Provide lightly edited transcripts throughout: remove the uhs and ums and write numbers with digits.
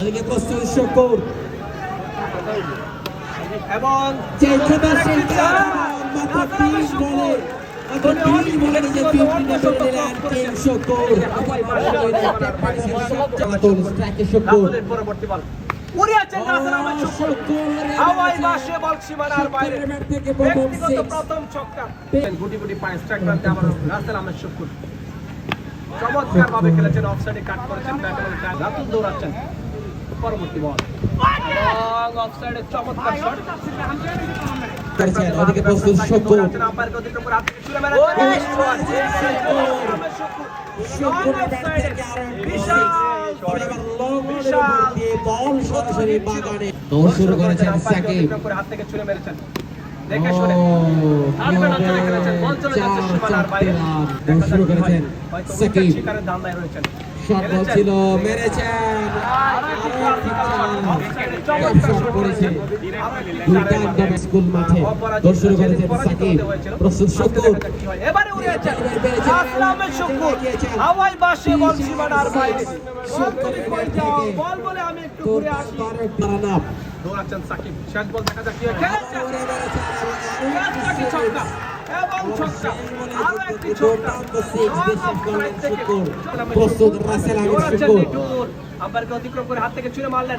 এদিকে প্রস্তুত শুকুর এবং যেখানে সেটা মাত্র 30 বলে নিজে 50 পেলেন কিং শুকুর রাতুল স্ট্রাইকে শুকুর পরবর্তী বল উড়িয়েছেন রাসেল আহমেদ শুকুর হাওয়াই বাসে বল সীমানার বাইরে থেকে ব্যক্তিগত প্রথম ছক্কা গুটি গুটি পায় স্ট্রাইক প্রান্তে আবার রাসেল আহমেদ শুকুর চমৎকার ভাবে খেলেছেন অফসাইডে কাট করেছেন ব্যাটবল রাতুল দৌড়াচ্ছেন পরবর্তী বল এবং অফসাইডে চমৎকার শট করেছেন ওদিকে প্রস্তুত শুকুর আম্পায়ার অতিক্রম করে হাত থেকে ছুঁড়ে মেরেছেন শুকুর বিশাল বল সরাসরি বাগানে দৌড় শুরু করেছেন সাকিব হাত থেকে ছুঁড়ে মেরেছেন দেখে শুনে বল চলে যাচ্ছে সীমানার বাইরে শুরু করেছেন সাকিব শিকারের ধান্দায় রয়েছেন শট বল ছিল মেরেছেন স্কুল মাঠে দৌড় শুরু করেছেন সাকিব প্রস্তুত শুকুর এবারে উড়িয়েছেন রাসেল আহমেদ শুকুর হাওয়াই বাসে বল সীমানার বাইরে বল বলে আমি একটু ঘুরে আসি দৌড়াচ্ছেন সাকিব শেষ বল দেখা যাক কি হয় খেলেছেন ছক্কা এবং ছক্কা আরো একটি ছক্কা প্রস্তুত রাসেল আহমেদ শুকুর আম্পায়ারকে অতিক্রম করে হাত থেকে ছুঁড়ে মারলেন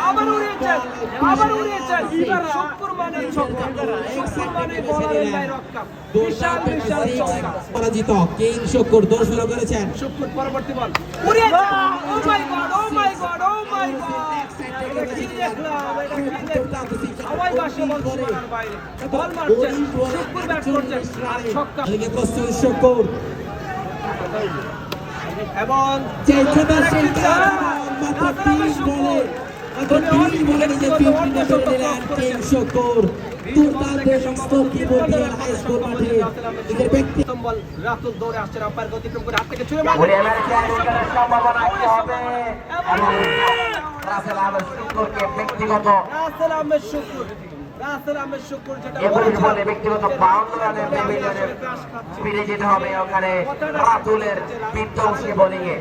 আবার উড়িয়েছেন শুকুর মানে ছক্কা শুকুর মানে বলারের গায়ে রক্ষা বিশাল বিশাল ছক্কা পরাজিত কিং শুকুর দৌড় শুরু করেছেন শুকুর পরবর্তী বল উড়িয়েছেন ও মাই গড এটা কি দেখলাম হাওয়াই বাসে বল সীমানার বাইরে বল মারছেন শুকুর ব্যাট করছেন আর ছক্কা এদিকে প্রস্তুত শুকুর এবং যেখানে সেটা মাত্র 30 বলে নিজে 50 পেলেন কিং শুকুর দুর্দান্ত সংস্কৃতি বদিয়ার হাই স্কুল মাঠে নিজের ব্যক্তিগত বল রাতুল দৌড়ে আসছেন আম্পায়ার অতিক্রম করে হাত থেকে ছুঁড়ে মারলেন সম্ভাবনা কি হবে রাসেল আহমেদ শুকুরকে ব্যক্তিগত রাসেল আহমেদ শুকুর যেটা বলে ব্যক্তিগত 52 রানের ফিরে যেতে হবে ওখানে রাতুলের বিধ্বংসী বোলিংয়ে।